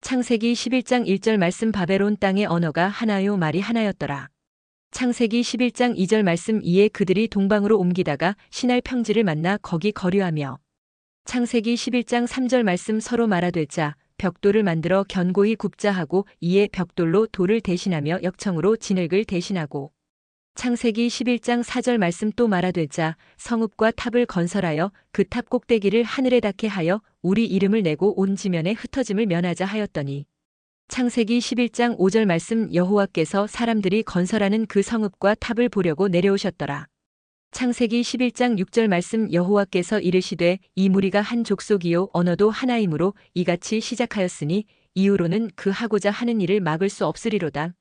창세기 11장 1절 말씀 바벨론 땅의 언어가 하나요 말이 하나였더라. 창세기 11장 2절 말씀 이에 그들이 동방으로 옮기다가 시날 평지를 만나 거기 거류하며 창세기 11장 3절 말씀 서로 말하되 자 벽돌을 만들어 견고히 굽자 하고 이에 벽돌로 돌을 대신하며 역청으로 진흙을 대신하고 창세기 11장 4절 말씀 또 말하되 자 성읍과 탑을 건설하여 그 탑 꼭대기를 하늘에 닿게 하여 우리 이름을 내고 온 지면에 흩어짐을 면하자 하였더니 창세기 11장 5절 말씀 여호와께서 사람들이 건설하는 그 성읍과 탑을 보려고 내려오셨더라. 창세기 11장 6절 말씀 여호와께서 이르시되 이 무리가 한 족속이요 언어도 하나이므로 이같이 시작하였으니 이후로는 그 하고자 하는 일을 막을 수 없으리로다.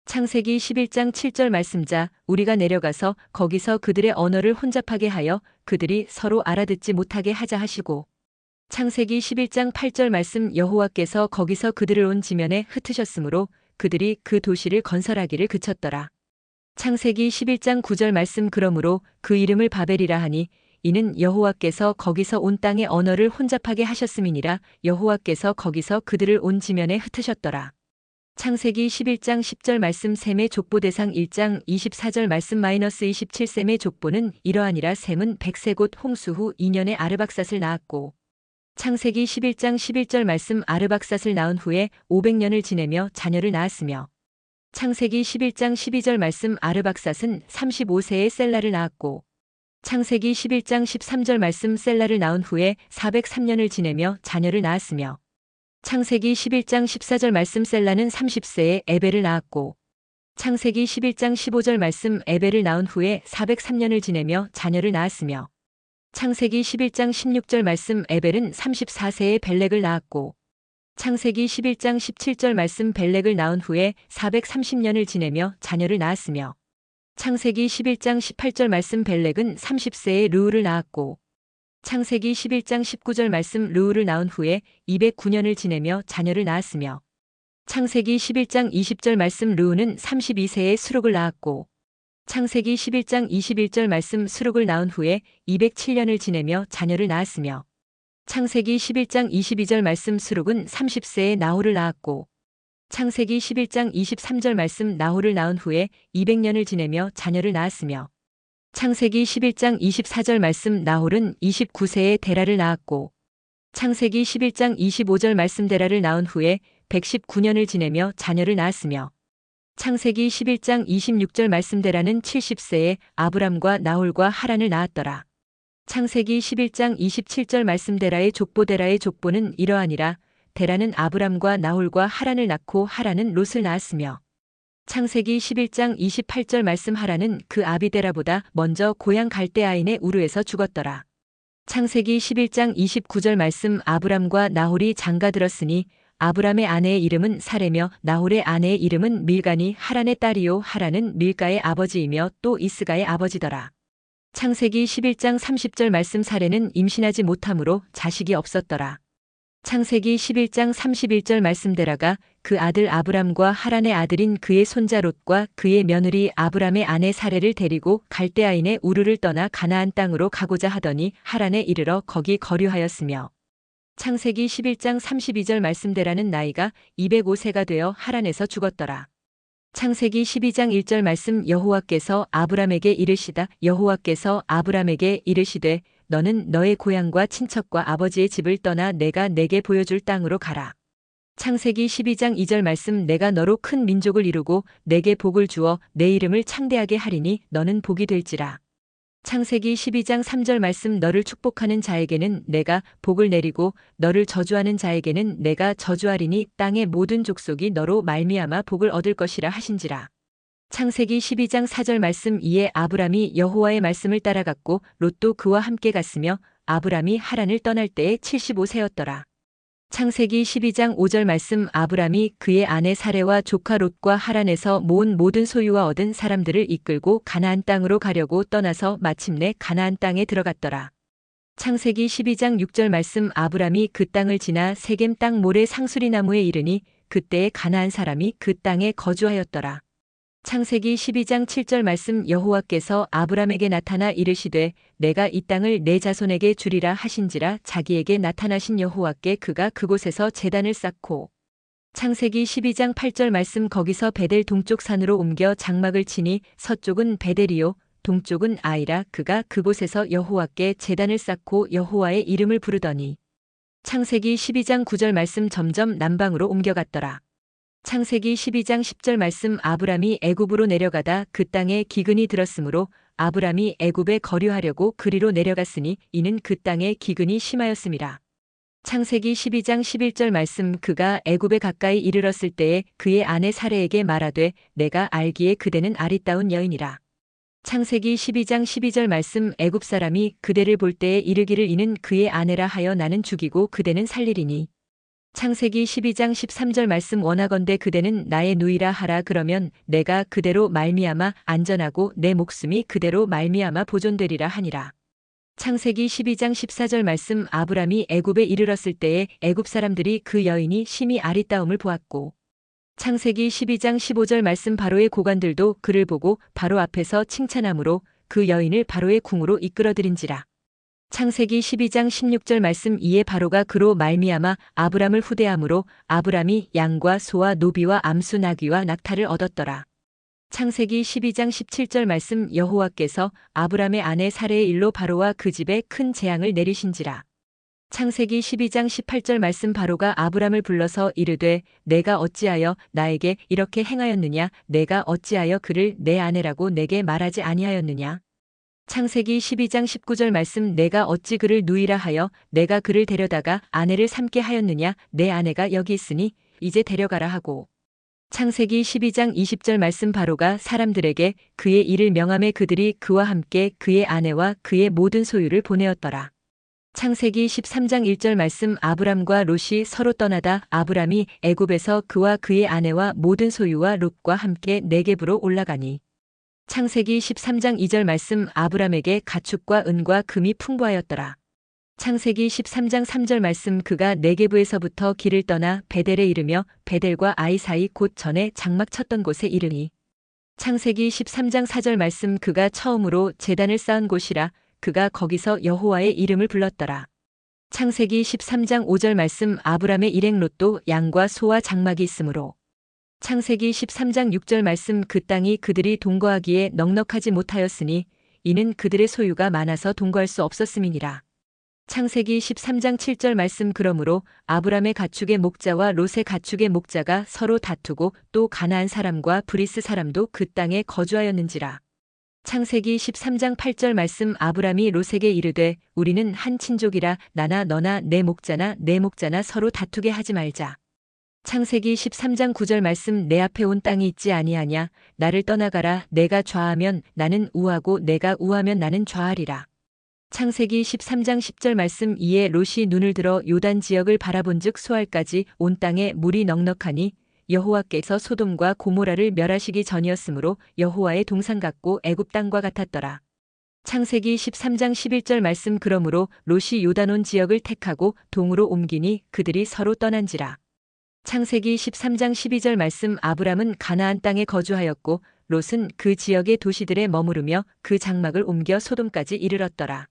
창세기 11장 7절 말씀자 우리가 내려가서 거기서 그들의 언어를 혼잡하게 하여 그들이 서로 알아듣지 못하게 하자 하시고 창세기 11장 8절 말씀 여호와께서 거기서 그들을 온 지면에 흩으셨으므로 그들이 그 도시를 건설하기를 그쳤더라. 창세기 11장 9절 말씀 그러므로 그 이름을 바벨이라 하니 이는 여호와께서 거기서 온 땅의 언어를 혼잡하게 하셨음이니라. 여호와께서 거기서 그들을 온 지면에 흩으셨더라. 창세기 11장 10절 말씀 셈의 족보 대상 1장 24절 말씀 -27 셈의 족보는 이러하니라. 셈은 100세 곧 홍수 후 2년에 아르박삿을 낳았고 창세기 11장 11절 말씀 아르박삿을 낳은 후에 500년을 지내며 자녀를 낳았으며 창세기 11장 12절 말씀 아르박삿은 35세에 셀라를 낳았고 창세기 11장 13절 말씀 셀라를 낳은 후에 403년을 지내며 자녀를 낳았으며 창세기 11장 14절 말씀 셀라는 30세에 에벨을 낳았고 창세기 11장 15절 말씀 에벨을 낳은 후에 403년을 지내며 자녀를 낳았으며 창세기 11장 16절 말씀 에벨은 34세에 벨렉을 낳았고 창세기 11장 17절 말씀 벨렉을 낳은 후에 430년을 지내며 자녀를 낳았으며 창세기 11장 18절 말씀 벨렉은 30세에 르우를 낳았고 창세기 11장 19절 말씀 르우를 낳은 후에 209년을 지내며 자녀를 낳았으며 창세기 11장 20절 말씀 르우는 32세에 수룩을 낳았고 창세기 11장 21절 말씀 수룩을 낳은 후에 207년을 지내며 자녀를 낳았으며 창세기 11장 22절 말씀 수룩은 30세에 나홀을 낳았고 창세기 11장 23절 말씀 나홀을 낳은 후에 200년을 지내며 자녀를 낳았으며 창세기 11장 24절 말씀 나홀은 29세에 데라를 낳았고 창세기 11장 25절 말씀 데라를 낳은 후에 119년을 지내며 자녀를 낳았으며 창세기 11장 26절 말씀 데라는 70세에 아브람과 나홀과 하란을 낳았더라. 창세기 11장 27절 말씀 데라의 족보는 이러하니라. 데라는 아브람과 나홀과 하란을 낳고 하란은 롯을 낳았으며 창세기 11장 28절 말씀 하란은 그 아비 데라보다 먼저 고향 갈대아인의 우르에서 죽었더라. 창세기 11장 29절 말씀 아브람과 나홀이 장가들었으니 아브람의 아내의 이름은 사레며 나홀의 아내의 이름은 밀가니 하란의 딸이요 하란은 밀가의 아버지이며 또 이스가의 아버지더라. 창세기 11장 30절 말씀 사레는 임신하지 못하므로 자식이 없었더라. 창세기 11장 31절 말씀 데라가 그 아들 아브람과 하란의 아들인 그의 손자 롯과 그의 며느리 아브람의 아내 사레를 데리고 갈대아인의 우르를 떠나 가나안 땅으로 가고자 하더니 하란에 이르러 거기 거류하였으며 창세기 11장 32절 말씀 데라는 나이가 205세가 되어 하란에서 죽었더라. 창세기 12장 1절 말씀 여호와께서 아브람에게 이르시다. 여호와께서 아브람에게 이르시되 너는 너의 고향과 친척과 아버지의 집을 떠나 내가 내게 보여줄 땅으로 가라. 창세기 12장 2절 말씀 내가 너로 큰 민족을 이루고 내게 복을 주어 내 이름을 창대하게 하리니 너는 복이 될지라. 창세기 12장 3절 말씀 너를 축복하는 자에게는 내가 복을 내리고 너를 저주하는 자에게는 내가 저주하리니 땅의 모든 족속이 너로 말미암아 복을 얻을 것이라 하신지라. 창세기 12장 4절 말씀 이에 아브람이 여호와의 말씀을 따라갔고 롯도 그와 함께 갔으며 아브람이 하란을 떠날 때에 75세였더라. 창세기 12장 5절 말씀 아브람이 그의 아내 사레와 조카 롯과 하란에서 모은 모든 소유와 얻은 사람들을 이끌고 가나안 땅으로 가려고 떠나서 마침내 가나안 땅에 들어갔더라. 창세기 12장 6절 말씀 아브람이 그 땅을 지나 세겜 땅 모래 상수리 나무에 이르니 그때에 가나안 사람이 그 땅에 거주하였더라. 창세기 12장 7절 말씀 여호와께서 아브람에게 나타나 이르시되 내가 이 땅을 내 자손에게 주리라 하신지라. 자기에게 나타나신 여호와께 그가 그곳에서 제단을 쌓고 창세기 12장 8절 말씀 거기서 베델 동쪽 산으로 옮겨 장막을 치니 서쪽은 베델이요 동쪽은 아이라 그가 그곳에서 여호와께 제단을 쌓고 여호와의 이름을 부르더니 창세기 12장 9절 말씀 점점 남방으로 옮겨갔더라. 창세기 12장 10절 말씀 아브람이 애굽으로 내려가다 그 땅에 기근이 들었으므로 아브람이 애굽에 거류하려고 그리로 내려갔으니 이는 그 땅에 기근이 심하였음이라. 창세기 12장 11절 말씀 그가 애굽에 가까이 이르렀을 때에 그의 아내 사레에게 말하되 내가 알기에 그대는 아리따운 여인이라. 창세기 12장 12절 말씀 애굽 사람이 그대를 볼 때에 이르기를 이는 그의 아내라 하여 나는 죽이고 그대는 살리리니. 창세기 12장 13절 말씀 원하건대 그대는 나의 누이라 하라 그러면 내가 그대로 말미암아 안전하고 내 목숨이 그대로 말미암아 보존되리라 하니라. 창세기 12장 14절 말씀 아브람이 애굽에 이르렀을 때에 애굽 사람들이 그 여인이 심히 아리따움을 보았고 창세기 12장 15절 말씀 바로의 고관들도 그를 보고 바로 앞에서 칭찬함으로 그 여인을 바로의 궁으로 이끌어들인지라. 창세기 12장 16절 말씀 이에 바로가 그로 말미암아 아브람을 후대함으로 아브람이 양과 소와 노비와 암수 나귀와 낙타를 얻었더라. 창세기 12장 17절 말씀 여호와께서 아브람의 아내 사레의 일로 바로와 그 집에 큰 재앙을 내리신지라. 창세기 12장 18절 말씀 바로가 아브람을 불러서 이르되 내가 어찌하여 나에게 이렇게 행하였느냐 내가 어찌하여 그를 내 아내라고 내게 말하지 아니하였느냐. 창세기 12장 19절 말씀 내가 어찌 그를 누이라 하여 내가 그를 데려다가 아내를 삼게 하였느냐 내 아내가 여기 있으니 이제 데려가라 하고. 창세기 12장 20절 말씀 바로가 사람들에게 그의 일을 명함에 그들이 그와 함께 그의 아내와 그의 모든 소유를 보내었더라. 창세기 13장 1절 말씀 아브람과 롯이 서로 떠나다 아브람이 애굽에서 그와 그의 아내와 모든 소유와 롯과 함께 네겝으로 올라가니. 창세기 13장 2절 말씀 아브람에게 가축과 은과 금이 풍부하였더라. 창세기 13장 3절 말씀 그가 네겝에서부터 길을 떠나 베델에 이르며 베델과 아이 사이 곧 전에 장막 쳤던 곳에 이르니. 창세기 13장 4절 말씀 그가 처음으로 제단을 쌓은 곳이라 그가 거기서 여호와의 이름을 불렀더라. 창세기 13장 5절 말씀 아브람의 일행 롯도 양과 소와 장막이 있으므로. 창세기 13장 6절 말씀 그 땅이 그들이 동거하기에 넉넉하지 못하였으니 이는 그들의 소유가 많아서 동거할 수 없었음이니라. 창세기 13장 7절 말씀 그러므로 아브람의 가축의 목자와 롯의 가축의 목자가 서로 다투고 또 가나안 사람과 브리스 사람도 그 땅에 거주하였는지라. 창세기 13장 8절 말씀 아브람이 롯에게 이르되 우리는 한 친족이라 나나 너나 내 목자나 서로 다투게 하지 말자. 창세기 13장 9절 말씀 내 앞에 온 땅이 있지 아니하냐 나를 떠나가라 내가 좌하면 나는 우하고 내가 우하면 나는 좌하리라. 창세기 13장 10절 말씀 이에 롯이 눈을 들어 요단 지역을 바라본즉 수알까지 온 땅에 물이 넉넉하니 여호와께서 소돔과 고모라를 멸하시기 전이었으므로 여호와의 동산 같고 애굽 땅과 같았더라. 창세기 13장 11절 말씀 그러므로 롯이 요단온 지역을 택하고 동으로 옮기니 그들이 서로 떠난지라. 창세기 13장 12절 말씀 아브람은 가나안 땅에 거주하였고 롯은 그 지역의 도시들에 머무르며 그 장막을 옮겨 소돔까지 이르렀더라.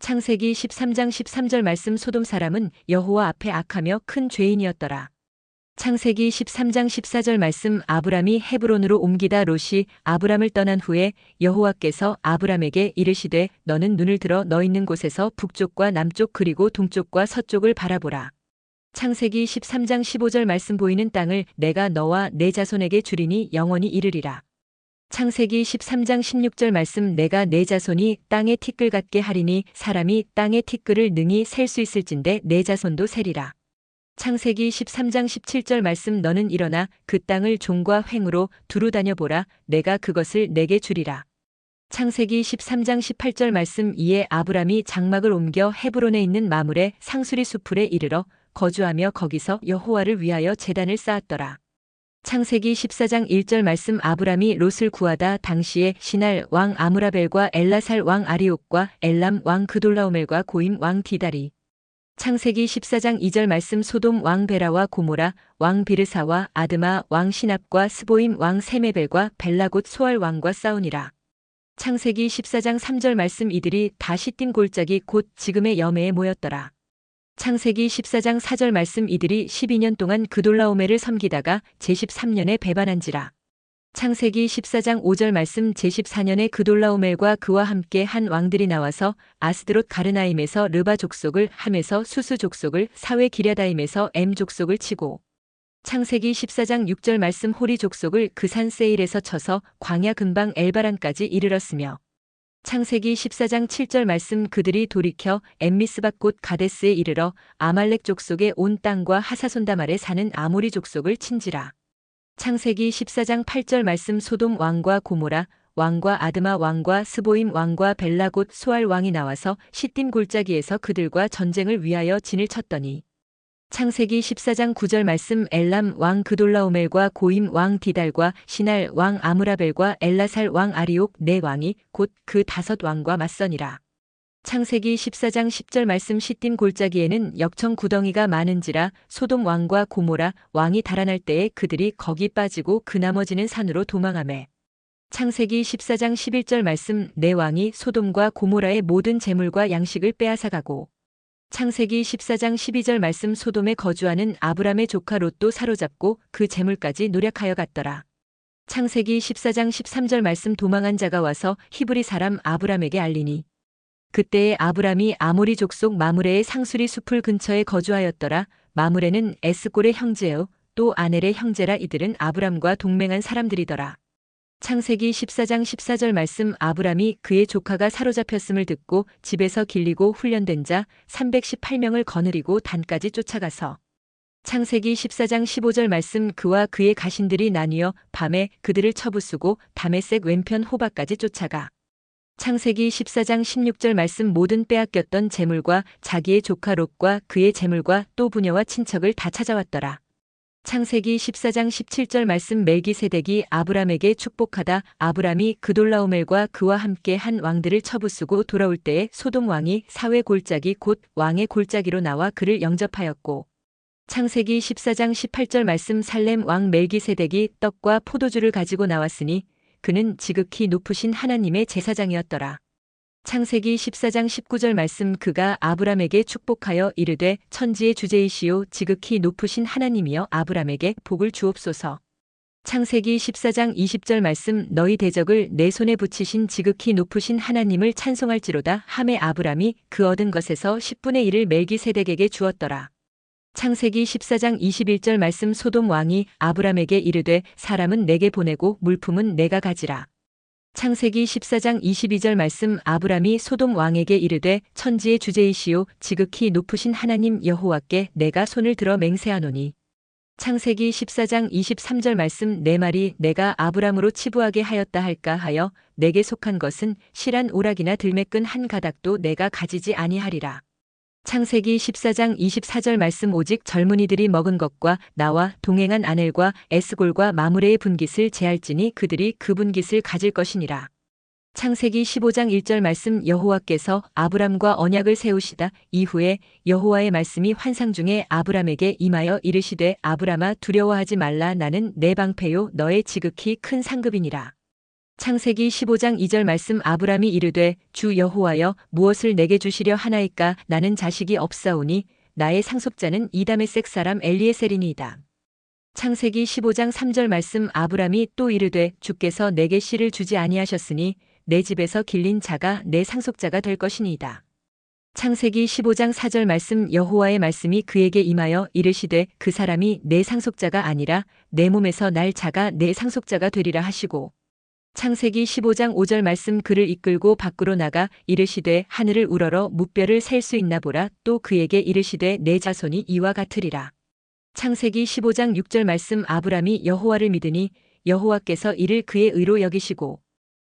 창세기 13장 13절 말씀 소돔 사람은 여호와 앞에 악하며 큰 죄인이었더라. 창세기 13장 14절 말씀 아브람이 헤브론으로 옮기다 롯이 아브람을 떠난 후에 여호와께서 아브람에게 이르시되 너는 눈을 들어 너 있는 곳에서 북쪽과 남쪽 그리고 동쪽과 서쪽을 바라보라. 창세기 13장 15절 말씀 보이는 땅을 내가 너와 내 자손에게 주리니 영원히 이르리라. 창세기 13장 16절 말씀 내가 내 자손이 땅의 티끌 같게 하리니 사람이 땅의 티끌을 능히 셀 수 있을진데 내 자손도 세리라. 창세기 13장 17절 말씀 너는 일어나 그 땅을 종과 횡으로 두루 다녀보라 내가 그것을 내게 주리라. 창세기 13장 18절 말씀 이에 아브람이 장막을 옮겨 헤브론에 있는 마물의 상수리 수풀에 이르러 거주하며 거기서 여호와를 위하여 제단을 쌓았더라. 창세기 14장 1절 말씀 아브람이 롯을 구하다 당시에 시날 왕 아므라벨과 엘라살 왕 아리옥과 엘람 왕 그돌라오멜과 고임 왕 디다리. 창세기 14장 2절 말씀 소돔 왕 베라와 고모라 왕 비르사와 아드마 왕 시납과 스보임 왕 세메벨과 벨라곧 소알 왕과 싸우니라. 창세기 14장 3절 말씀 이들이 다 시딤 골짜기 곧 지금의 여매에 모였더라. 창세기 14장 4절 말씀 이들이 12년 동안 그돌라오멜을 섬기다가 제13년에 배반한지라. 창세기 14장 5절 말씀 제14년에 그돌라오멜과 그와 함께 한 왕들이 나와서 아스드롯 가르나임에서 르바 족속을, 함에서 수스 족속을, 사웨 기랴다임에서 엠 족속을 치고, 창세기 14장 6절 말씀 호리 족속을 그 산 세일에서 쳐서 광야 근방 엘바란까지 이르렀으며, 창세기 14장 7절 말씀 그들이 돌이켜 엠미스박 곧 가데스에 이르러 아말렉 족속의 온 땅과 하사손담 아래 사는 아모리 족속을 친지라. 창세기 14장 8절 말씀 소돔 왕과 고모라 왕과 아드마 왕과 스보임 왕과 벨라 곧 소알 왕이 나와서 시딤 골짜기에서 그들과 전쟁을 위하여 진을 쳤더니, 창세기 14장 9절 말씀 엘람 왕 그돌라오멜과 고임 왕 디달과 시날 왕 아므라벨과 엘라살 왕 아리옥 네 왕이 곧 그 5왕과 맞서니라. 창세기 14장 10절 말씀 시딤 골짜기에는 역청 구덩이가 많은지라 소돔 왕과 고모라 왕이 달아날 때에 그들이 거기 빠지고 그 나머지는 산으로 도망하매. 창세기 14장 11절 말씀 네 왕이 소돔과 고모라의 모든 재물과 양식을 빼앗아가고, 창세기 14장 12절 말씀 소돔에 거주하는 아브람의 조카 롯도 사로잡고 그 재물까지 노략하여 갔더라. 창세기 14장 13절 말씀 도망한 자가 와서 히브리 사람 아브람에게 알리니, 그때에 아브람이 아모리 족속 마므레의 상수리 숲을 근처에 거주하였더라. 마므레는 에스골의 형제요 또 아넬의 형제라. 이들은 아브람과 동맹한 사람들이더라. 창세기 14장 14절 말씀 아브람이 그의 조카가 사로잡혔음을 듣고 집에서 길리고 훈련된 자 318명을 거느리고 단까지 쫓아가서, 창세기 14장 15절 말씀 그와 그의 가신들이 나뉘어 밤에 그들을 쳐부수고 다메섹 왼편 호바까지 쫓아가, 창세기 14장 16절 말씀 모든 빼앗겼던 재물과 자기의 조카 롯과 그의 재물과 또 부녀와 친척을 다 찾아왔더라. 창세기 14장 17절 말씀 멜기세덱이 아브람에게 축복하다 아브람이 그돌라오멜과 그와 함께 한 왕들을 쳐부수고 돌아올 때에 소돔 왕이 사회 골짜기 곧 왕의 골짜기로 나와 그를 영접하였고, 창세기 14장 18절 말씀 살렘 왕 멜기세덱이 떡과 포도주를 가지고 나왔으니 그는 지극히 높으신 하나님의 제사장이었더라. 창세기 14장 19절 말씀 그가 아브람에게 축복하여 이르되 천지의 주제이시오 지극히 높으신 하나님이여 아브람에게 복을 주옵소서. 창세기 14장 20절 말씀 너희 대적을 내 손에 붙이신 지극히 높으신 하나님을 찬송할지로다 하매 아브람이 그 얻은 것에서 10분의 1을 멜기세덱에게 주었더라. 창세기 14장 21절 말씀 소돔 왕이 아브람에게 이르되 사람은 내게 보내고 물품은 내가 가지라. 창세기 14장 22절 말씀 아브람이 소돔 왕에게 이르되 천지의 주제이시오 지극히 높으신 하나님 여호와께 내가 손을 들어 맹세하노니. 창세기 14장 23절 말씀 내 말이 내가 아브람으로 치부하게 하였다 할까 하여 내게 속한 것은 실한 오락이나 들매끈 한 가닥도 내가 가지지 아니하리라. 창세기 14장 24절 말씀 오직 젊은이들이 먹은 것과 나와 동행한 아넬과 에스골과 마므레의 분깃을 제할지니 그들이 그 분깃을 가질 것이니라. 창세기 15장 1절 말씀 여호와께서 아브람과 언약을 세우시다 이후에 여호와의 말씀이 환상 중에 아브람에게 임하여 이르시되 아브람아 두려워하지 말라 나는 내 방패요 너의 지극히 큰 상급이니라. 창세기 15장 2절 말씀 아브람이 이르되 주 여호와여 무엇을 내게 주시려 하나이까 나는 자식이 없사오니 나의 상속자는 이다메섹 사람 엘리에셀이니이다. 창세기 15장 3절 말씀 아브람이 또 이르되 주께서 내게 씨를 주지 아니하셨으니 내 집에서 길린 자가 내 상속자가 될 것이니이다. 창세기 15장 4절 말씀 여호와의 말씀이 그에게 임하여 이르시되 그 사람이 내 상속자가 아니라 내 몸에서 날 자가 내 상속자가 되리라 하시고, 창세기 15장 5절 말씀 그를 이끌고 밖으로 나가 이르시되 하늘을 우러러 무뼈를 셀 수 있나 보라 또 그에게 이르시되 내 자손이 이와 같으리라. 창세기 15장 6절 말씀 아브람이 여호와를 믿으니 여호와께서 이를 그의 의로 여기시고,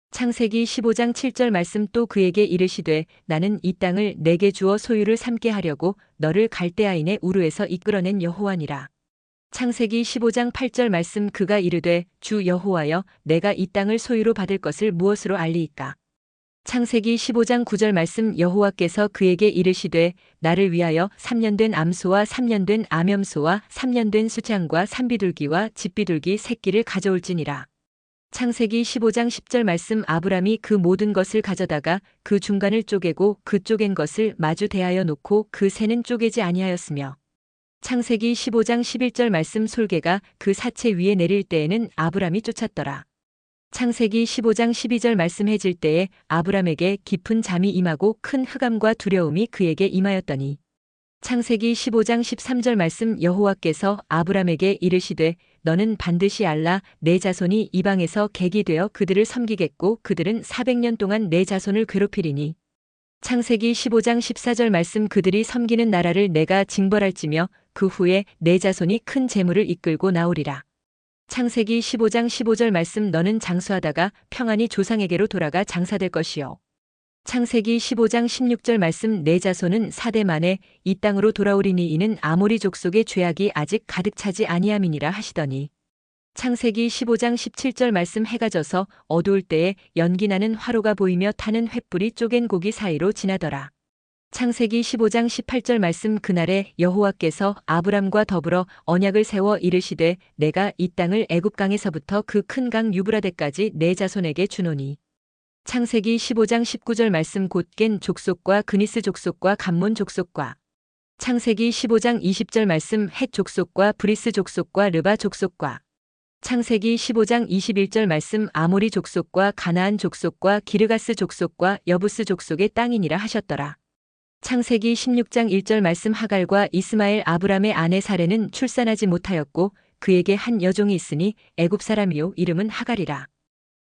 창세기 15장 7절 말씀 또 그에게 이르시되 나는 이 땅을 내게 주어 소유를 삼게 하려고 너를 갈대아인의 우르에서 이끌어낸 여호와니라. 창세기 15장 8절 말씀 그가 이르되 주 여호와여 내가 이 땅을 소유로 받을 것을 무엇으로 알리이까. 창세기 15장 9절 말씀 여호와께서 그에게 이르시되 나를 위하여 3년 된 암소와 3년 된 암염소와 3년 된 수장과 산비둘기와 집비둘기 새끼를 가져올지니라. 창세기 15장 10절 말씀 아브람이 그 모든 것을 가져다가 그 중간을 쪼개고 그 쪼갠 것을 마주 대하여 놓고 그 새는 쪼개지 아니하였으며 창세기 15장 11절 말씀 솔개가 그 사체 위에 내릴 때에는 아브람이 쫓았더라. 창세기 15장 12절 말씀 해질 때에 아브람에게 깊은 잠이 임하고 큰 흑암과 두려움이 그에게 임하였더니 창세기 15장 13절 말씀 여호와께서 아브람에게 이르시되 너는 반드시 알라 내 자손이 이방에서 객이 되어 그들을 섬기겠고 그들은 400년 동안 내 자손을 괴롭히리니 창세기 15장 14절 말씀 그들이 섬기는 나라를 내가 징벌할지며 그 후에 내 자손이 큰 재물을 이끌고 나오리라. 창세기 15장 15절 말씀 너는 장수하다가 평안히 조상에게로 돌아가 장사될 것이요. 창세기 15장 16절 말씀 내 자손은 4대 만에 이 땅으로 돌아오리니 이는 아모리 족속의 죄악이 아직 가득 차지 아니함이니라 하시더니 창세기 15장 17절 말씀 해가 져서 어두울 때에 연기나는 화로가 보이며 타는 횃불이 쪼갠 고기 사이로 지나더라. 창세기 15장 18절 말씀 그날에 여호와께서 아브람과 더불어 언약을 세워 이르시되 내가 이 땅을 애굽 강에서부터 그 큰 강 유브라데까지 내 자손에게 주노니 창세기 15장 19절 말씀 곧 겐 족속과 그니스 족속과 감몬 족속과 창세기 15장 20절 말씀 헷 족속과 브리스 족속과 르바 족속과 창세기 15장 21절 말씀 아모리 족속과 가나안 족속과 기르가스 족속과 여부스 족속의 땅이니라 하셨더라. 창세기 16장 1절 말씀 하갈과 이스마엘 아브람의 아내 사레는 출산하지 못하였고 그에게 한 여종이 있으니 애굽 사람이요 이름은 하갈이라.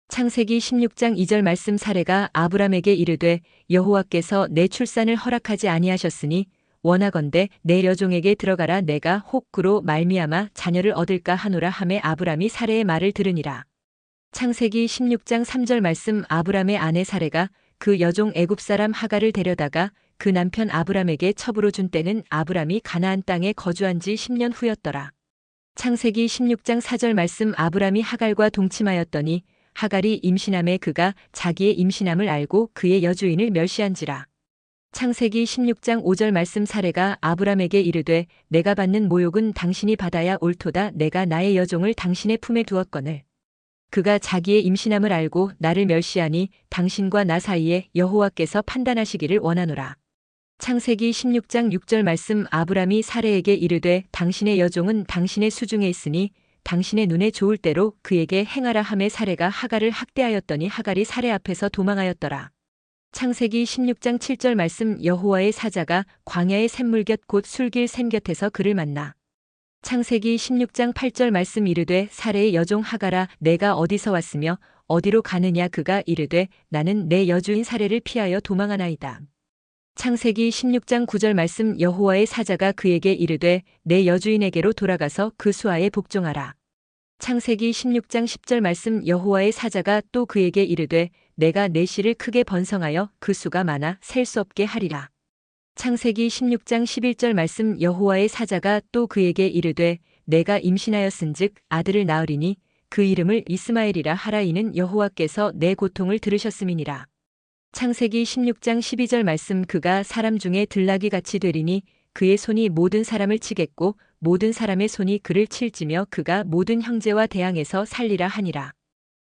창세기 16장 2절 말씀 사레가 아브람에게 이르되 여호와께서 내 출산을 허락하지 아니하셨으니 원하건대 내 여종에게 들어가라 내가 혹 그로 말미암아 자녀를 얻을까 하노라 하매 아브람이 사레의 말을 들으니라. 창세기 16장 3절 말씀 아브람의 아내 사레가 그 여종 애굽 사람 하갈을 데려다가 그 남편 아브람에게 첩으로 준 때는 아브람이 가나안 땅에 거주한 지 10년 후였더라. 창세기 16장 4절 말씀 아브람이 하갈과 동침하였더니 하갈이 임신함에 그가 자기의 임신함을 알고 그의 여주인을 멸시한지라. 창세기 16장 5절 말씀 사레가 아브람에게 이르되 내가 받는 모욕은 당신이 받아야 옳도다 내가 나의 여종을 당신의 품에 두었거늘. 그가 자기의 임신함을 알고 나를 멸시하니 당신과 나 사이에 여호와께서 판단하시기를 원하노라. 창세기 16장 6절 말씀 아브람이 사레에게 이르되 당신의 여종은 당신의 수중에 있으니 당신의 눈에 좋을 대로 그에게 행하라 하매 사레가 하갈을 학대하였더니 하갈이 사레 앞에서 도망하였더라. 창세기 16장 7절 말씀 여호와의 사자가 광야의 샘물 곁 곧 술길 샘 곁에서 그를 만나. 창세기 16장 8절 말씀 이르되 사레의 여종 하갈아 내가 어디서 왔으며 어디로 가느냐 그가 이르되 나는 내 여주인 사레를 피하여 도망하나이다. 창세기 16장 9절 말씀 여호와의 사자가 그에게 이르되 내 여주인에게로 돌아가서 그 수하에 복종하라. 창세기 16장 10절 말씀 여호와의 사자가 또 그에게 이르되 내가 내 씨를 크게 번성하여 그 수가 많아 셀 수 없게 하리라. 창세기 16장 11절 말씀 여호와의 사자가 또 그에게 이르되 내가 임신하였은즉 아들을 낳으리니 그 이름을 이스마엘이라 하라 이는 여호와께서 내 고통을 들으셨음이니라. 창세기 16장 12절 말씀 그가 사람 중에 들나귀 같이 되리니 그의 손이 모든 사람을 치겠고 모든 사람의 손이 그를 칠지며 그가 모든 형제와 대항해서 살리라 하니라.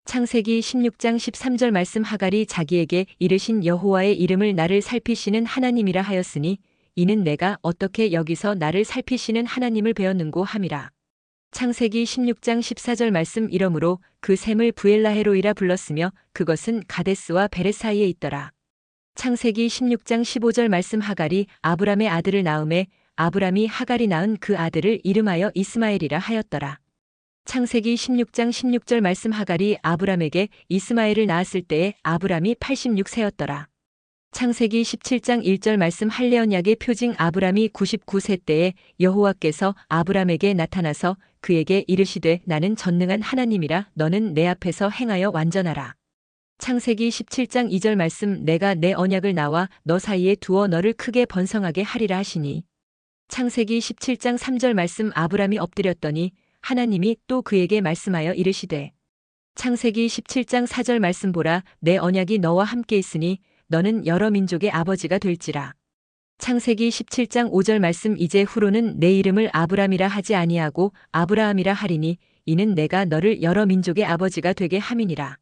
창세기 16장 13절 말씀 하갈이 자기에게 이르신 여호와의 이름을 나를 살피시는 하나님이라 하였으니 이는 내가 어떻게 여기서 나를 살피시는 하나님을 배웠는고 함이라. 창세기 16장 14절 말씀 이러므로 그 샘을 부엘라헤로이라 불렀으며 그것은 가데스와 베렛 사이에 있더라. 창세기 16장 15절 말씀 하갈이 아브람의 아들을 낳음에 아브람이 하갈이 낳은 그 아들을 이름하여 이스마엘이라 하였더라. 창세기 16장 16절 말씀 하갈이 아브람에게 이스마엘을 낳았을 때에 아브람이 86세였더라. 창세기 17장 1절 말씀 할례언약의 표징 아브람이 99세 때에 여호와께서 아브람에게 나타나서 그에게 이르시되 나는 전능한 하나님이라 너는 내 앞에서 행하여 완전하라. 창세기 17장 2절 말씀 내가 내 언약을 나와 너 사이에 두어 너를 크게 번성하게 하리라 하시니 창세기 17장 3절 말씀 아브람이 엎드렸더니 하나님이 또 그에게 말씀하여 이르시되 창세기 17장 4절 말씀 보라 내 언약이 너와 함께 있으니 너는 여러 민족의 아버지가 될지라. 창세기 17장 5절 말씀 이제 후로는 내 이름을 아브람이라 하지 아니하고 아브라함이라 하리니 이는 내가 너를 여러 민족의 아버지가 되게 함이니라.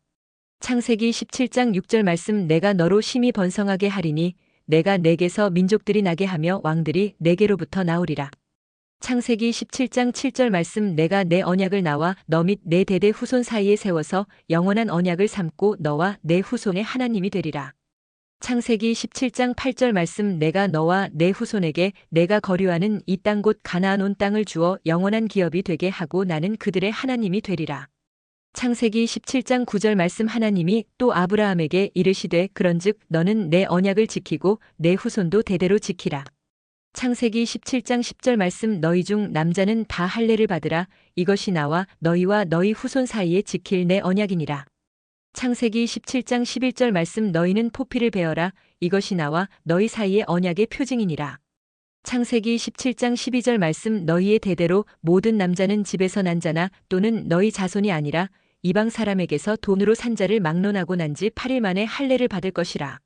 창세기 17장 6절 말씀 내가 너로 심히 번성하게 하리니 내가 내게서 민족들이 나게 하며 왕들이 내게로부터 나오리라. 창세기 17장 7절 말씀 내가 내 언약을 나와 너 및 내 대대 후손 사이에 세워서 영원한 언약을 삼고 너와 내 후손의 하나님이 되리라. 창세기 17장 8절 말씀 내가 너와 내 후손에게 내가 거류하는 이 땅 곧 가나안 온 땅을 주어 영원한 기업이 되게 하고 나는 그들의 하나님이 되리라. 창세기 17장 9절 말씀 하나님이 또 아브라함에게 이르시되 그런즉 너는 내 언약을 지키고 내 후손도 대대로 지키라. 창세기 17장 10절 말씀 너희 중 남자는 다 할례를 받으라. 이것이 나와 너희와 너희 후손 사이에 지킬 내 언약이니라. 창세기 17장 11절 말씀 너희는 포피를 베어라. 이것이 나와 너희 사이의 언약의 표징이니라. 창세기 17장 12절 말씀 너희의 대대로 모든 남자는 집에서 난 자나 또는 너희 자손이 아니라 이방 사람에게서 돈으로 산 자를 막론하고 난 지 8일 만에 할례를 받을 것이라.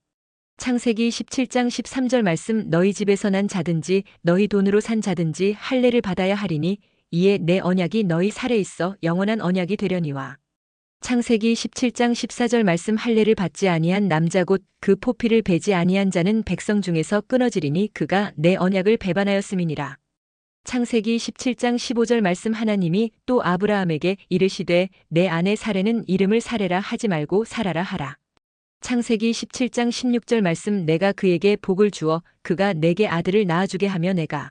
창세기 17장 13절 말씀 너희 집에서 난 자든지 너희 돈으로 산 자든지 할례를 받아야 하리니 이에 내 언약이 너희 살에 있어 영원한 언약이 되려니와. 창세기 17장 14절 말씀 할례를 받지 아니한 남자 곧 그 포피를 베지 아니한 자는 백성 중에서 끊어지리니 그가 내 언약을 배반하였음이니라. 창세기 17장 15절 말씀 하나님이 또 아브라함에게 이르시되 내 아내 사레는 이름을 사레라 하지 말고 사라라 하라. 창세기 17장 16절 말씀 내가 그에게 복을 주어 그가 내게 아들을 낳아주게 하며 내가.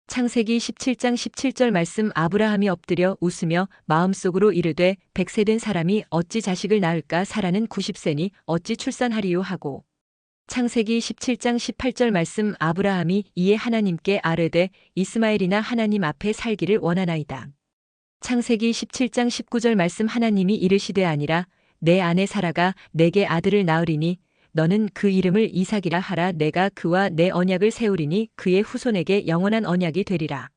창세기 17장 17절 말씀 아브라함이 엎드려 웃으며 마음속으로 이르되 100세 된 사람이 어찌 자식을 낳을까 사라는 90세니 어찌 출산하리요 하고. 창세기 17장 18절 말씀 아브라함이 이에 하나님께 아뢰되 이스마엘이나 하나님 앞에 살기를 원하나이다. 창세기 17장 19절 말씀 하나님이 이르시되 아니라 내 아내 사라가 내게 아들을 낳으리니 너는 그 이름을 이삭이라 하라. 내가 그와 내 언약을 세우리니 그의 후손에게 영원한 언약이 되리라.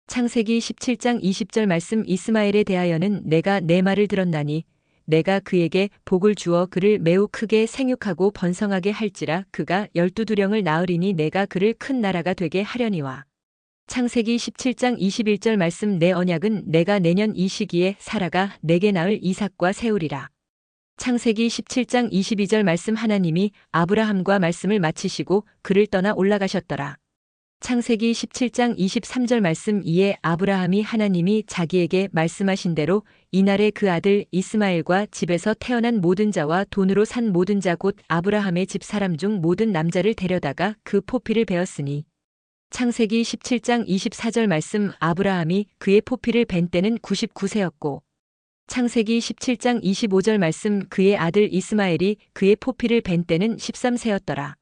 창세기 17장 20절 말씀 이스마엘에 대하여는 내가 내 말을 들었나니 내가 그에게 복을 주어 그를 매우 크게 생육하고 번성하게 할지라. 그가 12두령을 낳으리니 내가 그를 큰 나라가 되게 하려니와. 창세기 17장 21절 말씀 내 언약은 내가 내년 이 시기에 사라가 내게 낳을 이삭과 세우리라. 창세기 17장 22절 말씀 하나님이 아브라함과 말씀을 마치시고 그를 떠나 올라가셨더라. 창세기 17장 23절 말씀 이에 아브라함이 하나님이 자기에게 말씀하신 대로 이날에 그 아들 이스마엘과 집에서 태어난 모든 자와 돈으로 산 모든 자 곧 아브라함의 집 사람 중 모든 남자를 데려다가 그 포피를 베었으니. 창세기 17장 24절 말씀 아브라함이 그의 포피를 벤 때는 99세였고 창세기 17장 25절 말씀 그의 아들 이스마엘이 그의 포피를 벤 때는 13세였더라.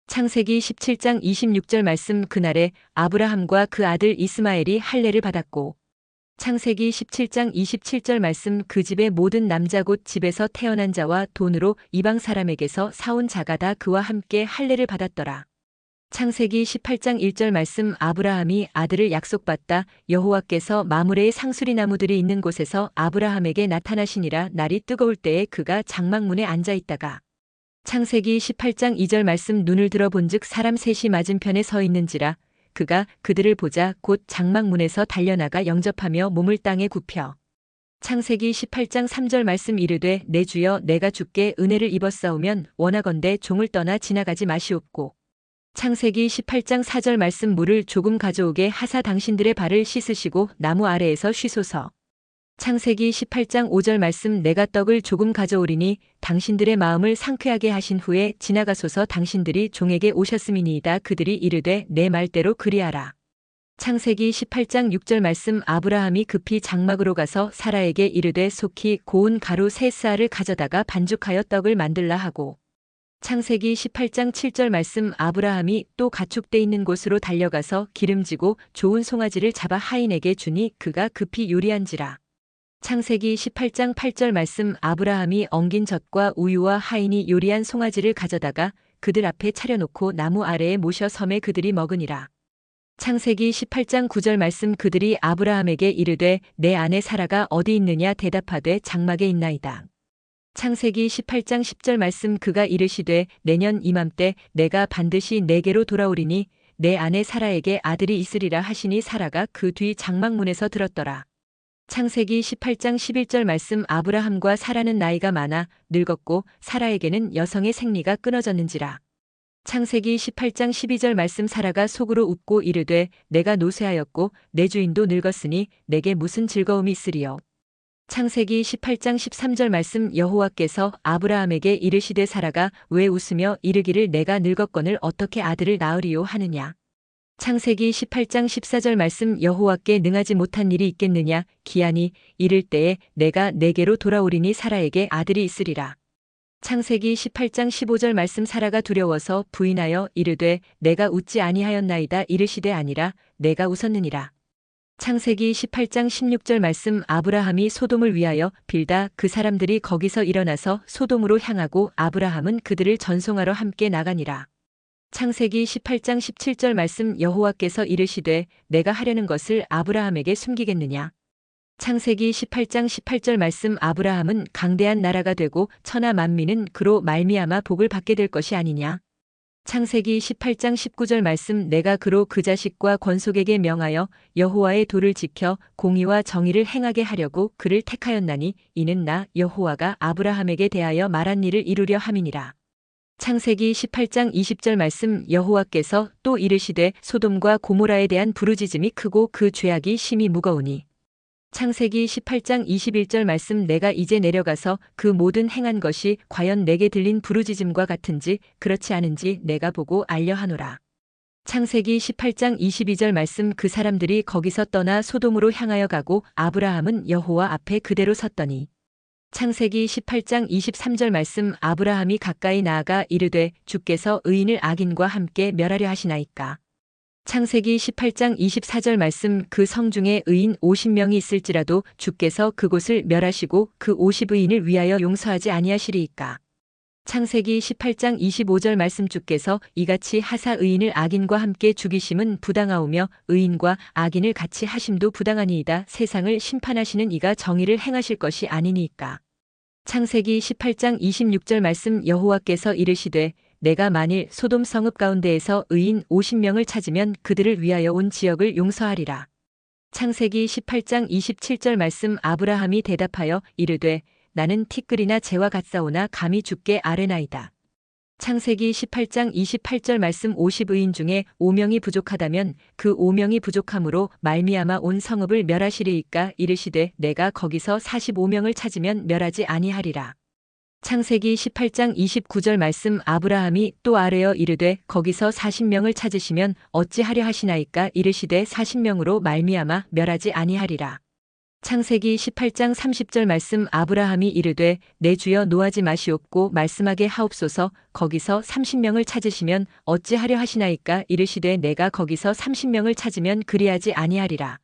창세기 17장 26절 말씀 그날에 아브라함과 그 아들 이스마엘이 할례를 받았고 창세기 17장 27절 말씀 그 집의 모든 남자 곧 집에서 태어난 자와 돈으로 이방 사람에게서 사온 자가 다 그와 함께 할례를 받았더라. 창세기 18장 1절 말씀 아브라함이 아들을 약속받다 여호와께서 마므레의 상수리 나무들이 있는 곳에서 아브라함에게 나타나시니라. 날이 뜨거울 때에 그가 장막문에 앉아 있다가 창세기 18장 2절 말씀 눈을 들어 본즉 사람 셋이 맞은편에 서 있는지라. 그가 그들을 보자 곧 장막문에서 달려나가 영접하며 몸을 땅에 굽혀. 창세기 18장 3절 말씀 이르되 내 주여 내가 주께 은혜를 입었사오면 원하건대 종을 떠나 지나가지 마시옵고. 창세기 18장 4절 말씀 물을 조금 가져오게 하사 당신들의 발을 씻으시고 나무 아래에서 쉬소서. 창세기 18장 5절 말씀 내가 떡을 조금 가져오리니 당신들의 마음을 상쾌하게 하신 후에 지나가소서. 당신들이 종에게 오셨음이니이다. 그들이 이르되 내 말대로 그리하라. 창세기 18장 6절 말씀 아브라함이 급히 장막으로 가서 사라에게 이르되 속히 고운 가루 3쌀을 가져다가 반죽하여 떡을 만들라 하고. 창세기 18장 7절 말씀 아브라함이 또 가축대 있는 곳으로 달려가서 기름지고 좋은 송아지를 잡아 하인에게 주니 그가 급히 요리한지라. 창세기 18장 8절 말씀 아브라함이 엉긴 젖과 우유와 하인이 요리한 송아지를 가져다가 그들 앞에 차려놓고 나무 아래에 모셔 섬에 그들이 먹으니라. 창세기 18장 9절 말씀 그들이 아브라함에게 이르되 내 아내 사라가 어디 있느냐 대답하되 장막에 있나이다. 창세기 18장 10절 말씀 그가 이르시되 내년 이맘때 내가 반드시 내게로 돌아오리니 내 아내 사라에게 아들이 있으리라 하시니 사라가 그 뒤 장막문에서 들었더라. 창세기 18장 11절 말씀 아브라함과 사라는 나이가 많아 늙었고 사라에게는 여성의 생리가 끊어졌는지라. 창세기 18장 12절 말씀 사라가 속으로 웃고 이르되 내가 노쇠하였고 내 주인도 늙었으니 내게 무슨 즐거움이 있으리요. 창세기 18장 13절 말씀 여호와께서 아브라함에게 이르시되 사라가 왜 웃으며 이르기를 내가 늙었거늘 어떻게 아들을 낳으리요 하느냐. 창세기 18장 14절 말씀 여호와께 능하지 못한 일이 있겠느냐 기한이 이를 때에 내가 내게로 돌아오리니 사라에게 아들이 있으리라. 창세기 18장 15절 말씀 사라가 두려워서 부인하여 이르되 내가 웃지 아니하였나이다 이르시되 아니라 내가 웃었느니라. 창세기 18장 16절 말씀 아브라함이 소돔을 위하여 빌다 그 사람들이 거기서 일어나서 소돔으로 향하고 아브라함은 그들을 전송하러 함께 나가니라. 창세기 18장 17절 말씀 여호와께서 이르시되 내가 하려는 것을 아브라함에게 숨기겠느냐. 창세기 18장 18절 말씀 아브라함은 강대한 나라가 되고 천하 만민은 그로 말미암아 복을 받게 될 것이 아니냐. 창세기 18장 19절 말씀 내가 그로 그 자식과 권속에게 명하여 여호와의 도를 지켜 공의와 정의를 행하게 하려고 그를 택하였나니 이는 나 여호와가 아브라함에게 대하여 말한 일을 이루려 함이니라. 창세기 18장 20절 말씀 여호와께서 또 이르시되 소돔과 고모라에 대한 부르짖음이 크고 그 죄악이 심히 무거우니. 창세기 18장 21절 말씀 내가 이제 내려가서 그 모든 행한 것이 과연 내게 들린 부르짖음과 같은지 그렇지 않은지 내가 보고 알려 하노라. 창세기 18장 22절 말씀 그 사람들이 거기서 떠나 소돔으로 향하여 가고 아브라함은 여호와 앞에 그대로 섰더니. 창세기 18장 23절 말씀 아브라함이 가까이 나아가 이르되 주께서 의인을 악인과 함께 멸하려 하시나이까. 창세기 18장 24절 말씀 그 성 중에 의인 50명이 있을지라도 주께서 그곳을 멸하시고 그 50의인을 위하여 용서하지 아니하시리이까. 창세기 18장 25절 말씀 주께서 이같이 하사 의인을 악인과 함께 죽이심은 부당하오며 의인과 악인을 같이 하심도 부당하니이다. 세상을 심판하시는 이가 정의를 행하실 것이 아니니이까. 창세기 18장 26절 말씀 여호와께서 이르시되 내가 만일 소돔 성읍 가운데에서 의인 50명을 찾으면 그들을 위하여 온 지역을 용서하리라. 창세기 18장 27절 말씀 아브라함이 대답하여 이르되 나는 티끌이나 재와 같사오나 감히 주께 아뢰나이다. 창세기 18장 28절 말씀 50의인 중에 5명이 부족하다면 그 5명이 부족함으로 말미암아 온 성읍을 멸하시리이까 이르시되 내가 거기서 45명을 찾으면 멸하지 아니하리라. 창세기 18장 29절 말씀 아브라함이 또 아뢰어 이르되 거기서 40명을 찾으시면 어찌하려 하시나이까 이르시되 40명으로 말미암아 멸하지 아니하리라. 창세기 18장 30절 말씀 아브라함이 이르되 내 주여 노하지 마시옵고 말씀하게 하옵소서 거기서 30명을 찾으시면 어찌하려 하시나이까 이르시되 내가 거기서 30명을 찾으면 그리하지 아니하리라.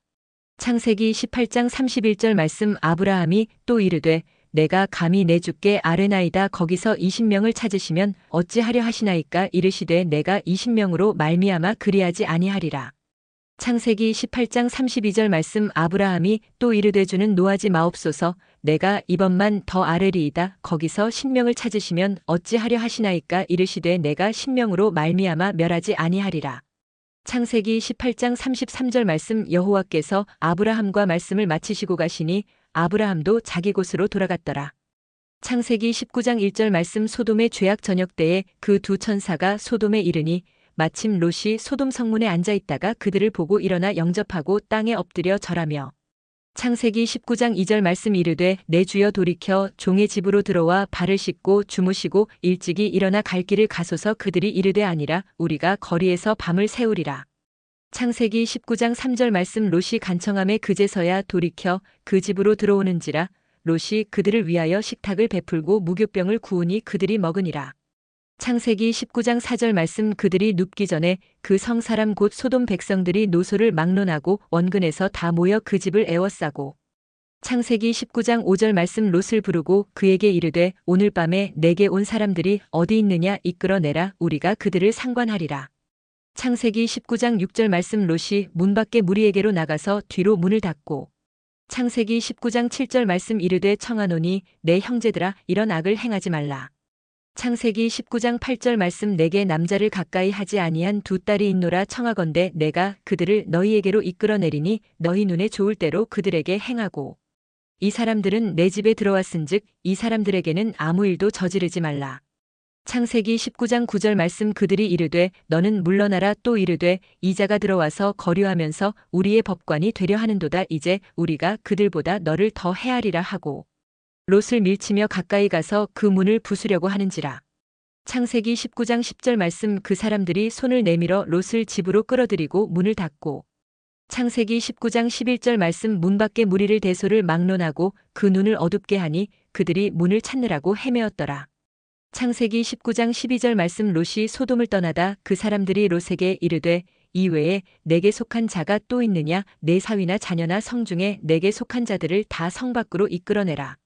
창세기 18장 31절 말씀 아브라함이 또 이르되 내가 감히 내 주께 아뢰나이다 거기서 20명을 찾으시면 어찌하려 하시나이까 이르시되 내가 20명으로 말미암아 그리하지 아니하리라. 창세기 18장 32절 말씀 아브라함이 또 이르되 주는 노하지 마옵소서 내가 이번만 더 아뢰리이다 거기서 10명을 찾으시면 어찌하려 하시나이까 이르시되 내가 10명으로 말미암아 멸하지 아니하리라. 창세기 18장 33절 말씀 여호와께서 아브라함과 말씀을 마치시고 가시니 아브라함도 자기 곳으로 돌아갔더라. 창세기 19장 1절 말씀 소돔의 죄악 저녁 때에 그 두 천사가 소돔에 이르니 마침 롯이 소돔 성문에 앉아 있다가 그들을 보고 일어나 영접하고 땅에 엎드려 절하며. 창세기 19장 2절 말씀 이르되 내 주여 돌이켜 종의 집으로 들어와 발을 씻고 주무시고 일찍이 일어나 갈 길을 가소서 그들이 이르되 아니라 우리가 거리에서 밤을 새우리라. 창세기 19장 3절 말씀 롯이 간청함에 그제서야 돌이켜 그 집으로 들어오는지라 롯이 그들을 위하여 식탁을 베풀고 무교병을 구우니 그들이 먹으니라. 창세기 19장 4절 말씀 그들이 눕기 전에 그 성 사람 곧 소돔 백성들이 노소를 막론하고 원근에서 다 모여 그 집을 에워싸고. 창세기 19장 5절 말씀 롯을 부르고 그에게 이르되 오늘 밤에 내게 온 사람들이 어디 있느냐 이끌어내라 우리가 그들을 상관하리라. 창세기 19장 6절 말씀 롯이 문 밖에 무리에게로 나가서 뒤로 문을 닫고. 창세기 19장 7절 말씀 이르되 청하노니 내 형제들아 이런 악을 행하지 말라. 창세기 19장 8절 말씀 내게 남자를 가까이 하지 아니한 두 딸이 있노라 청하건대 내가 그들을 너희에게로 이끌어내리니 너희 눈에 좋을 대로 그들에게 행하고 이 사람들은 내 집에 들어왔은즉 이 사람들에게는 아무 일도 저지르지 말라. 창세기 19장 9절 말씀 그들이 이르되 너는 물러나라 또 이르되 이자가 들어와서 거류하면서 우리의 법관이 되려 하는도다 이제 우리가 그들보다 너를 더 해하리라 하고 롯을 밀치며 가까이 가서 그 문을 부수려고 하는지라. 창세기 19장 10절 말씀 그 사람들이 손을 내밀어 롯을 집으로 끌어들이고 문을 닫고 창세기 19장 11절 말씀 문 밖에 무리를 대소를 막론하고 그 눈을 어둡게 하니 그들이 문을 찾느라고 헤매었더라. 창세기 19장 12절 말씀 롯이 소돔을 떠나다 그 사람들이 롯에게 이르되 이외에 내게 속한 자가 또 있느냐 내 사위나 자녀나 성 중에 내게 속한 자들을 다 성 밖으로 이끌어내라.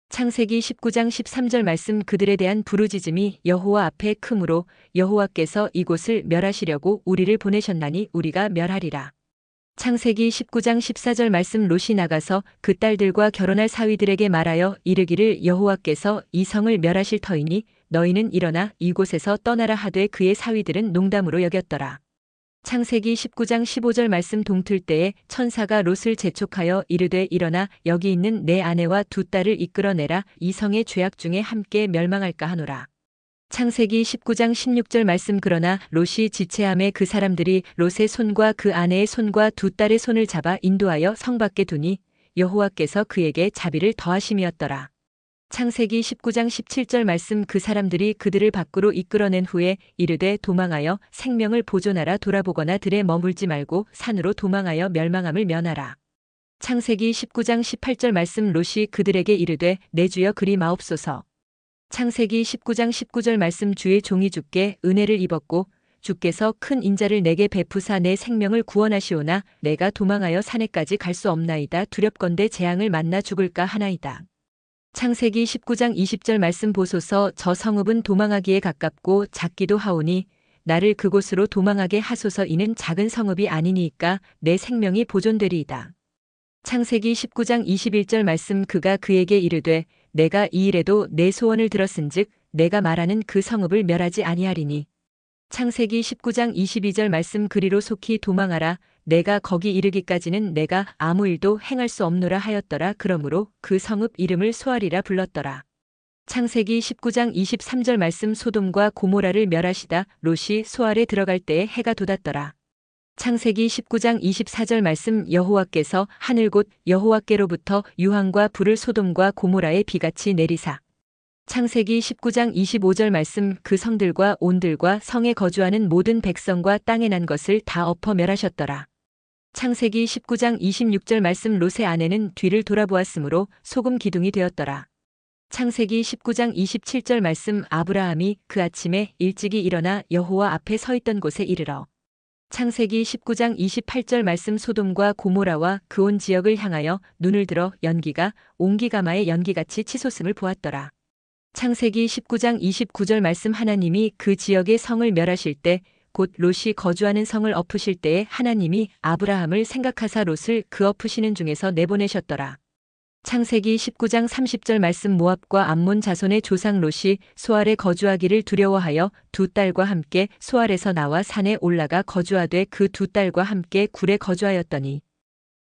창세기 19장 13절 말씀 그들에 대한 부르짖음이 여호와 앞에 크므로 여호와께서 이곳을 멸하시려고 우리를 보내셨나니 우리가 멸하리라. 창세기 19장 14절 말씀 롯이 나가서 그 딸들과 결혼할 사위들에게 말하여 이르기를 여호와께서 이 성을 멸하실 터이니 너희는 일어나 이곳에서 떠나라 하되 그의 사위들은 농담으로 여겼더라. 창세기 19장 15절 말씀 동틀 때에 천사가 롯을 재촉하여 이르되 일어나 여기 있는 내 아내와 두 딸을 이끌어내라 이 성의 죄악 중에 함께 멸망할까 하노라. 창세기 19장 16절 말씀 그러나 롯이 지체함에 그 사람들이 롯의 손과 그 아내의 손과 두 딸의 손을 잡아 인도하여 성 밖에 두니 여호와께서 그에게 자비를 더하심이었더라. 창세기 19장 17절 말씀 그 사람들이 그들을 밖으로 이끌어낸 후에 이르되 도망하여 생명을 보존하라 돌아보거나 들에 머물지 말고 산으로 도망하여 멸망함을 면하라. 창세기 19장 18절 말씀 롯이 그들에게 이르되 내 주여 그리 마옵소서. 창세기 19장 19절 말씀 주의 종이 주께 은혜를 입었고 주께서 큰 인자를 내게 베푸사 내 생명을 구원하시오나 내가 도망하여 산에까지 갈 수 없나이다 두렵건대 재앙을 만나 죽을까 하나이다. 창세기 19장 20절 말씀 보소서 저 성읍은 도망하기에 가깝고 작기도 하오니 나를 그곳으로 도망하게 하소서 이는 작은 성읍이 아니니까 내 생명이 보존되리이다. 창세기 19장 21절 말씀 그가 그에게 이르되 내가 이 일에도 내 소원을 들었은즉 내가 말하는 그 성읍을 멸하지 아니하리니. 창세기 19장 22절 말씀 그리로 속히 도망하라 내가 거기 이르기까지는 내가 아무 일도 행할 수 없노라 하였더라 그러므로 그 성읍 이름을 소알이라 불렀더라. 창세기 19장 23절 말씀 소돔과 고모라를 멸하시다 롯이 소알에 들어갈 때에 해가 돋았더라. 창세기 19장 24절 말씀 여호와께서 하늘 곧 여호와께로부터 유황과 불을 소돔과 고모라에 비같이 내리사. 창세기 19장 25절 말씀 그 성들과 온들과 성에 거주하는 모든 백성과 땅에 난 것을 다 엎어 멸하셨더라. 창세기 19장 26절 말씀 롯의 아내는 뒤를 돌아보았으므로 소금 기둥이 되었더라. 창세기 19장 27절 말씀 아브라함이 그 아침에 일찍이 일어나 여호와 앞에 서 있던 곳에 이르러 창세기 19장 28절 말씀 소돔과 고모라와 그 온 지역을 향하여 눈을 들어 연기가 옹기가마의 연기같이 치솟음을 보았더라. 창세기 19장 29절 말씀 하나님이 그 지역의 성을 멸하실 때 곧 롯이 거주하는 성을 엎으실 때에 하나님이 아브라함을 생각하사 롯을 그 엎으시는 중에서 내보내셨더라. 창세기 19장 30절 말씀 모압과 암몬 자손의 조상 롯이 소알에 거주하기를 두려워하여 두 딸과 함께 소알에서 나와 산에 올라가 거주하되 그 두 딸과 함께 굴에 거주하였더니.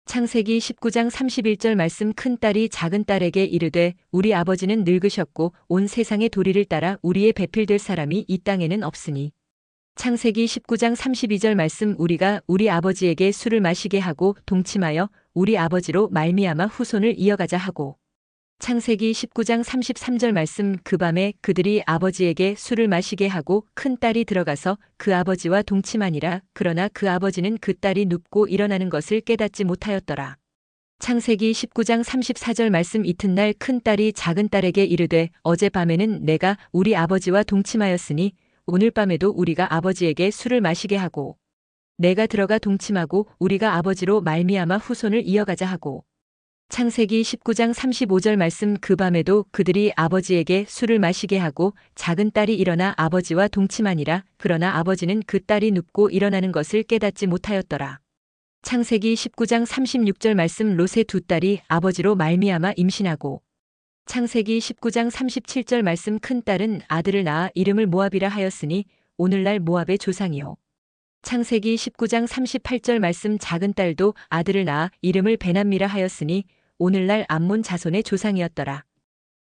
창세기 19장 31절 말씀 큰 딸이 작은 딸에게 이르되 우리 아버지는 늙으셨고 온 세상의 도리를 따라 우리의 배필될 사람이 이 땅에는 없으니. 창세기 19장 32절 말씀 우리가 우리 아버지에게 술을 마시게 하고 동침하여 우리 아버지로 말미암아 후손을 이어가자 하고. 창세기 19장 33절 말씀 그 밤에 그들이 아버지에게 술을 마시게 하고 큰 딸이 들어가서 그 아버지와 동침하니라 그러나 그 아버지는 그 딸이 눕고 일어나는 것을 깨닫지 못하였더라. 창세기 19장 34절 말씀 이튿날 큰 딸이 작은 딸에게 이르되 어젯밤에는 내가 우리 아버지와 동침하였으니 오늘 밤에도 우리가 아버지에게 술을 마시게 하고 내가 들어가 동침하고 우리가 아버지로 말미암아 후손을 이어가자 하고. 창세기 19장 35절 말씀 그 밤에도 그들이 아버지에게 술을 마시게 하고 작은 딸이 일어나 아버지와 동침하니라 그러나 아버지는 그 딸이 눕고 일어나는 것을 깨닫지 못하였더라. 창세기 19장 36절 말씀 롯의 두 딸이 아버지로 말미암아 임신하고 창세기 19장 37절 말씀 큰딸은 아들을 낳아 이름을 모압이라 하였으니 오늘날 모압의 조상이요. 창세기 19장 38절 말씀 작은딸도 아들을 낳아 이름을 베남미라 하였으니 오늘날 암몬 자손의 조상이었더라.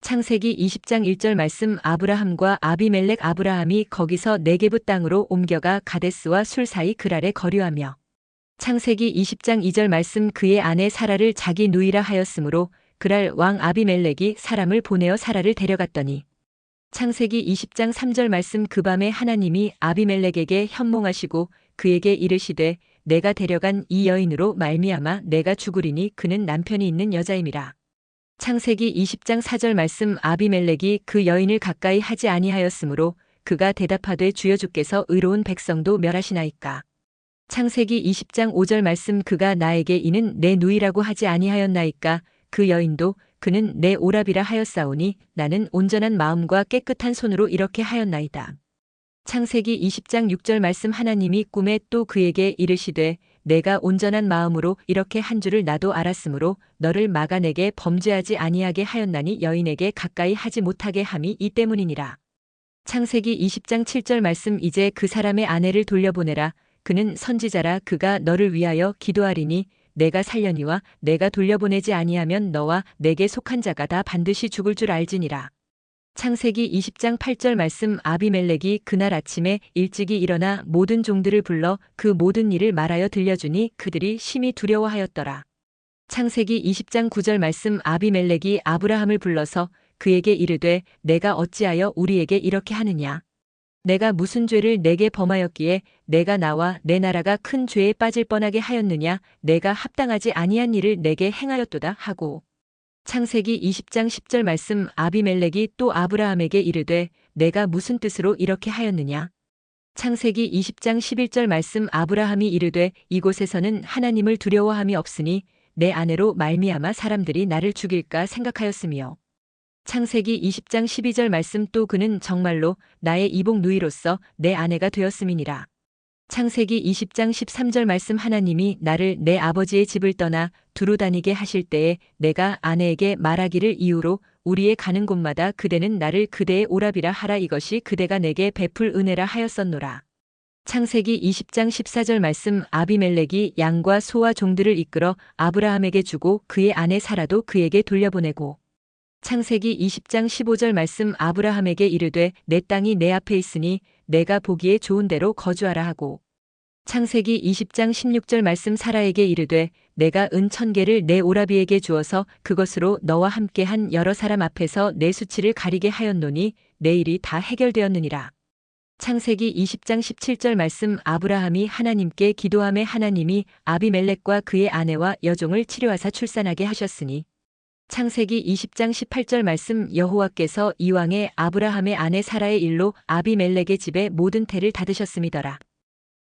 창세기 20장 1절 말씀 아브라함과 아비멜렉 아브라함이 거기서 네게부 땅으로 옮겨가 가데스와 술 사이 그랄에 거류하며 창세기 20장 2절 말씀 그의 아내 사라를 자기 누이라 하였으므로 그랄 왕 아비멜렉이 사람을 보내어 사라를 데려갔더니 창세기 20장 3절 말씀 그 밤에 하나님이 아비멜렉에게 현몽하시고 그에게 이르시되 내가 데려간 이 여인으로 말미암아 내가 죽으리니 그는 남편이 있는 여자임이라. 창세기 20장 4절 말씀 아비멜렉이 그 여인을 가까이 하지 아니하였으므로 그가 대답하되 주여 주께서 의로운 백성도 멸하시나이까. 창세기 20장 5절 말씀 그가 나에게 이는 내 누이라고 하지 아니하였나이까. 그 여인도 그는 내 오라비라 하였사오니 나는 온전한 마음과 깨끗한 손으로 이렇게 하였나이다. 창세기 20장 6절 말씀 하나님이 꿈에 또 그에게 이르시되 내가 온전한 마음으로 이렇게 한 줄을 나도 알았으므로 너를 막아내게 범죄하지 아니하게 하였나니 여인에게 가까이 하지 못하게 함이 이 때문이니라. 창세기 20장 7절 말씀 이제 그 사람의 아내를 돌려보내라. 그는 선지자라 그가 너를 위하여 기도하리니 내가 살려니와 내가 돌려보내지 아니하면 너와 내게 속한 자가 다 반드시 죽을 줄 알지니라. 창세기 20장 8절 말씀 아비멜렉이 그날 아침에 일찍이 일어나 모든 종들을 불러 그 모든 일을 말하여 들려주니 그들이 심히 두려워하였더라. 창세기 20장 9절 말씀 아비멜렉이 아브라함을 불러서 그에게 이르되 내가 어찌하여 우리에게 이렇게 하느냐. 내가 무슨 죄를 내게 범하였기에 내가 나와 내 나라가 큰 죄에 빠질 뻔하게 하였느냐. 내가 합당하지 아니한 일을 내게 행하였도다 하고. 창세기 20장 10절 말씀 아비멜렉이 또 아브라함에게 이르되 내가 무슨 뜻으로 이렇게 하였느냐. 창세기 20장 11절 말씀 아브라함이 이르되 이곳에서는 하나님을 두려워함이 없으니 내 아내로 말미암아 사람들이 나를 죽일까 생각하였으며. 창세기 20장 12절 말씀 또 그는 정말로 나의 이복 누이로서 내 아내가 되었음이니라. 창세기 20장 13절 말씀 하나님이 나를 내 아버지의 집을 떠나 두루 다니게 하실 때에 내가 아내에게 말하기를 이후로 우리의 가는 곳마다 그대는 나를 그대의 오라비라 하라 이것이 그대가 내게 베풀 은혜라 하였었노라. 창세기 20장 14절 말씀 아비멜렉이 양과 소와 종들을 이끌어 아브라함에게 주고 그의 아내 사라도 그에게 돌려보내고 창세기 20장 15절 말씀 아브라함에게 이르되 내 땅이 내 앞에 있으니 내가 보기에 좋은 데로 거주하라 하고 창세기 20장 16절 말씀 사라에게 이르되 내가 은 1000개를 내 오라비에게 주어서 그것으로 너와 함께한 여러 사람 앞에서 내 수치를 가리게 하였노니 내 일이 다 해결되었느니라. 창세기 20장 17절 말씀 아브라함이 하나님께 기도하매 하나님이 아비멜렉과 그의 아내와 여종을 치료하사 출산하게 하셨으니 창세기 20장 18절 말씀 여호와께서 이왕에 아브라함의 아내 사라의 일로 아비멜렉의 집에 모든 태를 닫으셨음이더라.